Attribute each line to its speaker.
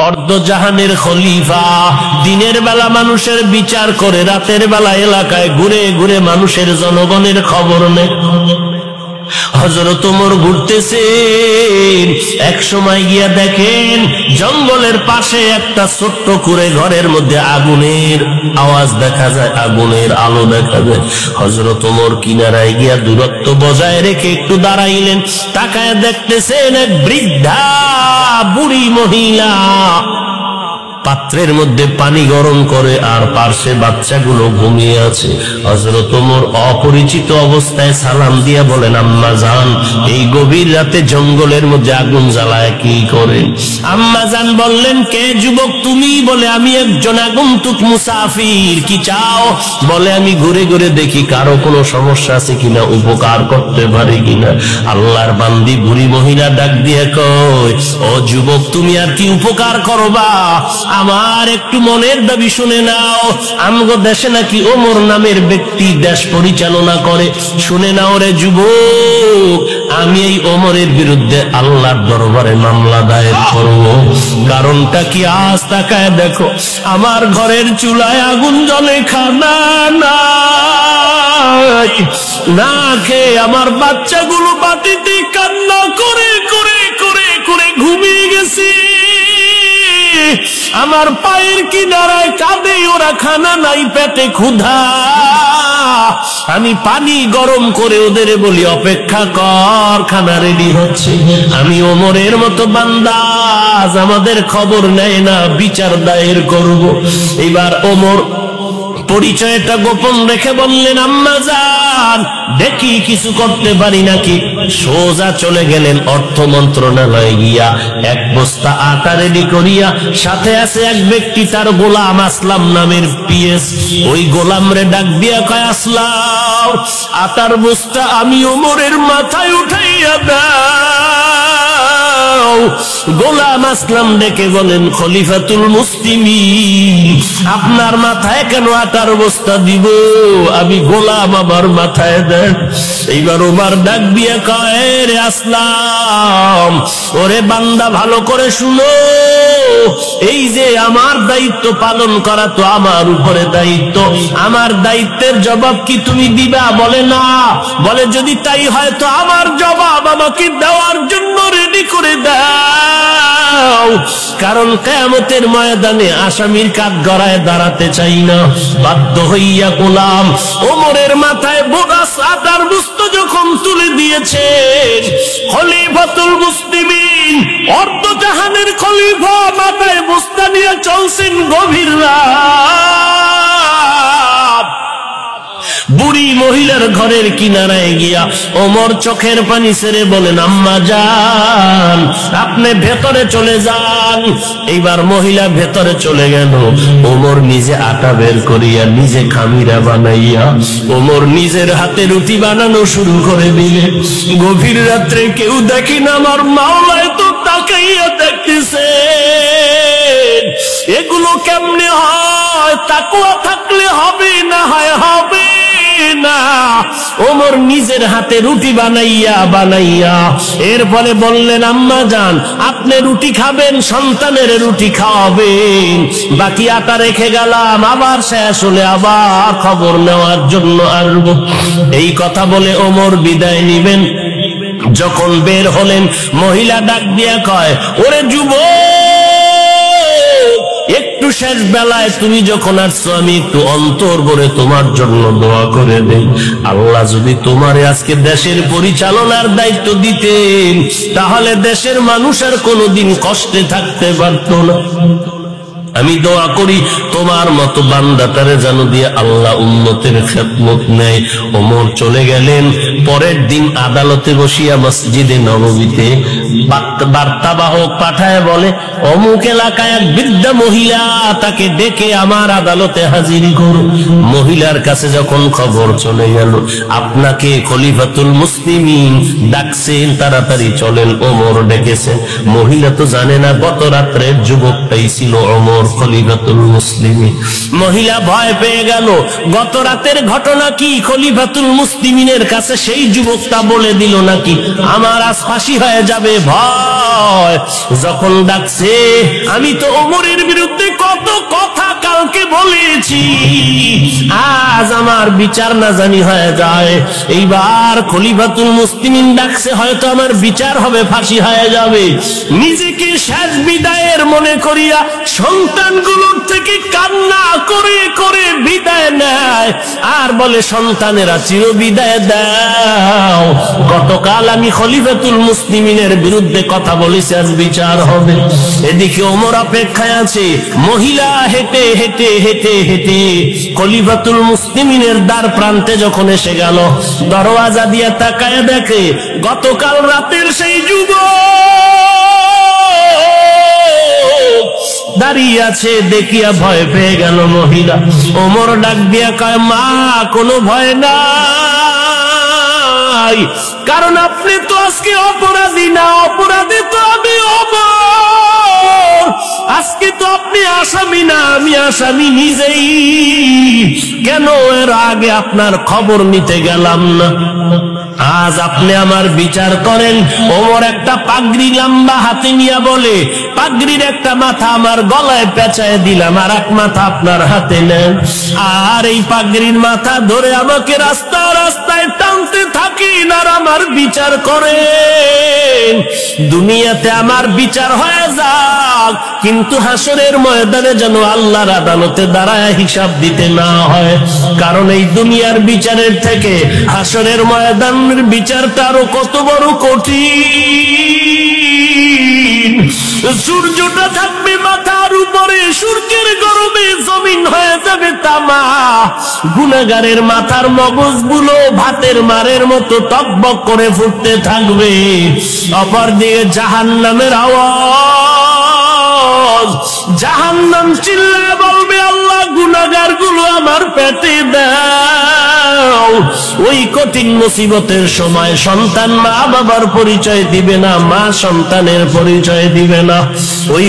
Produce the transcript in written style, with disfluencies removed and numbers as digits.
Speaker 1: অর্ধজাহানের খলিফা, দিনের বেলা মানুষের বিচার করে, রাতের বেলা এলাকায় ঘুরে ঘুরে মানুষের জনগণের খবর নেয়। হযরত ওমর ঘুরতেছেন, এক সময় গিয়া দেখেন জঙ্গলের পাশে একটা ছোট্ট করে ঘরের মধ্যে আগুনের আওয়াজ দেখা যায়, আগুনের আলো দেখা যায়। হযরত ওমর কিনারায় গিয়া দূরত্ব বজায় রেখে একটু দাঁড়াইলেন, তাকায় দেখতেছেন এক বৃদ্ধা বুড়ি মহিলা পাত্রের মধ্যে পানি গরম করে আর পার্শ্বে বাচ্চাগুলো ঘুমিয়ে আছে। হযরত ওমর অপরিচিত অবস্থায় সালাম দিয়া বলেন, আম্মা জান, এই গভীর রাতে জঙ্গলের মধ্যে আগুন জ্বালায় কি করে? আম্মা জান বললেন, কে যুবক তুমি? বলে, আমি একজন আগন্তুক মুসাফির। কি চাও? বলে, আমি ঘুরে ঘুরে দেখি কারো কোনো সমস্যা আছে কিনা, উপকার করতে পারি কিনা। আল্লাহর বান্দি বুড়ি মহিলা ডাক দিয়ে কয়, ও যুবক, তুমি আর কি উপকার করবা? আমার একটু মনের দাবি শুনে নাও। আমগো দেশে নাকি ওমর নামের ব্যক্তি দেশ পরিচালনা করে। শুনে নাও রে যুবক, আমি এই ওমরের বিরুদ্ধে আল্লাহর দরবারে মামলা দায়ের করব। কারণটা কি? আজ তাকায় দেখো, আমার ঘরের চুলায় আগুন জ্বলে, খানা নাই, না খেয়ে আমার বাচ্চাগুলো বাটিতে কান্না করে করে করে করে ঘুমিয়ে গেছে। আমার পায়ের কিনারায় কাঁদে ওরা, খানা নাই, পেটে ক্ষুধা। আমি পানি গরম করে ওদের বলি অপেক্ষা কর, খানা রেডি হচ্ছে। আমি ওমরের মতো বান্দা, আমাদের খবর নেয় না, বিচার দায়ের করব। এবার ওমর পরিচয়টা গোপন রেখে বললেন, আম্মা জান, দেখি কিছু করতে পারি নাকি। সোজা চলে গেলেন অর্থ মন্ত্রণালয়ে, গিয়া এক বস্তা আটা রেডি করিয়া, সাথে আছে এক ব্যক্তি তার গোলাম আসলাম নামের পিএস। ওই গোলাম রে ডাক দিয়া কয়, আসলাম, আটার বস্তা আমি ওমরের মাথায় উঠাইয়া দাও। গোলাম আসলাম ডেকে বলেন, খলিফাতুল মুসলিমিন, আপনার মাথায় কেন আটার বস্তা দিব? আমি গোলাম, আমার মাথায় দেন। এইবার ওমর ডাক দিয়ে কয়, রে আসলাম, ওরে বান্দা, ভালো করে শুনো, এই যে আমার দায়িত্ব পালন করা তো আমার উপরে দায়িত্ব, আমার দায়িত্বের জবাব কি তুমি দিবা? বলে না। বলে, যদি তাই হয় তো আমার জবাব আমাকে দেওয়ার জন্য রেডি করে দাও, কারণ কিয়ামতের ময়দানে আসামির কাঠগড়ায় দাঁড়াতে চাই না। বাধ্য হইয়া গোলাম ওমরের মাথায় বোগাস আটার বস্তা যখন তুলে দিয়েছে, খলিফাতুল মুসলিমিন, অর্ধজাহানের খলিফা, মাথায় বস্তা নিয়ে চলছেন গভীর রাত। বুড়ি মহিলার ঘরের কিনারায় গিয়া ওমর চোখের পানি ছেড়ে বলেন, আম্মা জান, আপনি ভেতরে চলে যান। এইবার মহিলা ভেতরে চলে গেল। ওমর নিজে আটা বের করিয়া, নিজে খামিরা বানাইয়া, ওমর নিজের হাতে রুটি বানানো শুরু করে দিলেন। গভীর রাত্রে কেউ দেখি না, আমার মাওলায় তো তাকাইয়া দেখতেছে। এগুলো কেমনে হয়? তাকওয়া থাকলে হবে, না হয় হবে না। ওমর নিজের হাতে রুটি বানাইয়া বানাইয়া এরপরে বললেন, আম্মা জান, আপনি রুটি খাবেন, সন্তানের রুটি খাওয়াবেন, বাকি আটা রেখে গেলাম, আবার শেষ হলে আবার খবর নেওয়ার জন্য আসবো। এই কথা বলে ওমর বিদায় নিবেন। যখন বের হলেন, মহিলা ডাক দিয়া কয়, ওরে যুবক, একটু শেষ বেলায় তুমি যখন আসছো, আমি একটু অন্তর ভরে তোমার জন্য দোয়া করে দেই। আল্লাহ যদি তোমারে আজকে দেশের পরিচালনার দায়িত্ব দিতেন, তাহলে দেশের মানুষ আর কোনোদিন কষ্টে থাকতে পারত না। আমি দোয়া করি তোমার মতো বান্দাটারে যেন দিয়ে আল্লাহ উম্মতের খেদমত নেয়। ওমর চলে গেলেন। পরের দিন আদালতে বসিয়া মসজিদে নববীতে বার্তাবাহক পাঠায় বলে, অমুক এলাকায় এক বৃদ্ধা মহিলা, তাকে ডেকে আমার আদালতে হাজির করো। মহিলার কাছে যখন খবর চলে গেল, আপনাকে খলিফাতুল মুসলিমিন ডাকছেন, তাড়াতাড়ি চলেন, ওমর ডেকেছেন। মহিলা তো জানে না গত রাত্রের যুবকটাই ছিল ওমর। ওমর খলিফাতুল মুসলিমিন। মহিলা ভয় পেয়ে গেল, গত রাতের ঘটনা কি খলিফাতুল মুসলিমিনের কাছে সেই যুবকটা বলে দিল নাকি আমার আজ ফাঁসি হয়ে যাবে। ভয় যখন ডাকছে, আমি তো ওমরের বিরুদ্ধে কত কথা কালকে বলেছি, আজ আমার বিচার না জানি হয়ে যায়। এইবার খলিফাতুল মুসলিমিন ডাকছে, হয়তো আমার বিচার হবে, ফাঁসি হয়ে যাবে। নিজেকে শেষ বিদায়ের মনে করিয়া সন্তানগুলোর থেকে কান্না করে করে বিদায় নেয় আর বলে, সন্তানেরা চির বিদায় দাও, গতকাল আমি খলিফাতুল মুসলিমিনের বিরুদ্ধে কথা বলেছি, আজ বিচার হবে। এদিকে ওমর অপেক্ষায় আছে। মহিলা হেঁটে হেঁটে হেঁটে হেঁটে খলিফাতুল মুসলিমিনের দ্বার প্রান্তে যখন এসে গেল, দরওয়াজা দিয়ে তাকায় দেখে গতকাল রাতের সেই যুবক দাঁড়িয়ে আছে। দেখিয়া ভয় পেয়ে গেল মহিলা। ওমর ডাক দিয়া কয়, মা কোনো ভয় নাই, কারণ আপনি তো আজকে অপরাধী না, অপরাধী তো আমি ওমর। আজকে তো আপনি আসামি না, আমি আসামি নিজেই। কেন এর আগে আপনার খবর নিতে গেলাম না? আজ আপনি আমার বিচার করেন। ওমর একটা পাগড়ি লম্বা হাতে নিয়ে বলে, পাগড়ির একটা মাথা আমার গলায় পেঁচায় দিলাম, আর এক মাথা আপনার হাতে নেন, আর এই পাগড়ির মাথা ধরে আমাকে রাস্তায় রাস্তায় টানতে থাকেন আর আমার বিচার করেন। দুনিয়াতে আমার বিচার হয়ে যাক, কিন্তু হাসরের ময়দানে যেন আল্লাহর আদালতে দাঁড়ায় হিসাব দিতে না হয়। কারণ এই দুনিয়ার বিচারের থেকে হাসরের ময়দানের বিচারটা আরো কত বড় কঠিন। সূর্যটা থাকবে মাথার উপরে, সূর্যের গরমে জমিন হয়ে যাবে তামা। গুনাহগারের মাথার মগজগুলো ভাতের মারের মতো টকবক করে ফুটতে থাকবে। অপর দিকে জাহান্নামের আওয়াজ, জাহান্নাম চিল্লায় বলবে, আল্লাহ গুনাহগার গুলো আমার পেটে দাও। ওই কঠিন মুসিবতের সময় সন্তান মা বাবার পরিচয় দিবে না, মা সন্তানের পরিচয় দিবে না। ওই